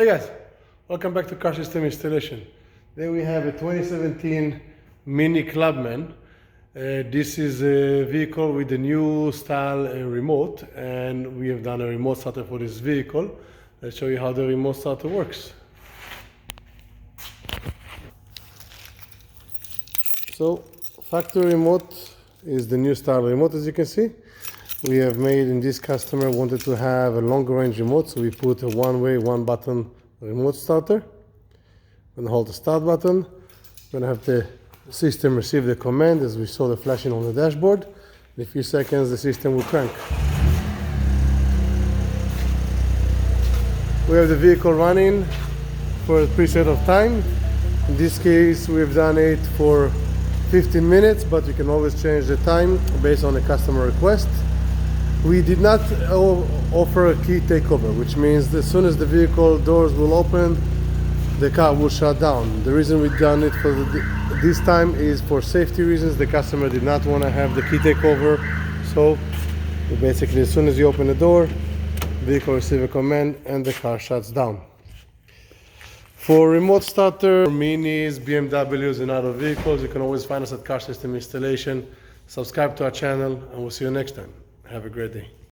Hey guys, welcome back to Car System Installation. Today we have a 2017 Mini Clubman. This is a vehicle with a new style remote, and we have done a remote starter for this vehicle. Let's show you how the remote starter works. So, factory remote is the new style remote, as you can see. We have made, in this customer wanted to have a longer range remote, so we put a one-way, one-button remote starter. I'm gonna hold the start button. I'm gonna have the system receive the command, as we saw the flashing on the dashboard. In a few seconds, the system will crank. We have the vehicle running for a preset of time. In this case, we've done it for 15 minutes, but you can always change the time based on a customer request. We did not offer a key takeover, which means that as soon as the vehicle doors will open, the car will shut down. The reason we've done it for this time is for safety reasons. The customer did not want to have the key takeover, so basically as soon as you open the door, the vehicle receives a command and the car shuts down. For remote starter, Minis, BMWs and other vehicles, you can always find us at Car System Installation. Subscribe to our channel and we'll see you next time. Have a great day.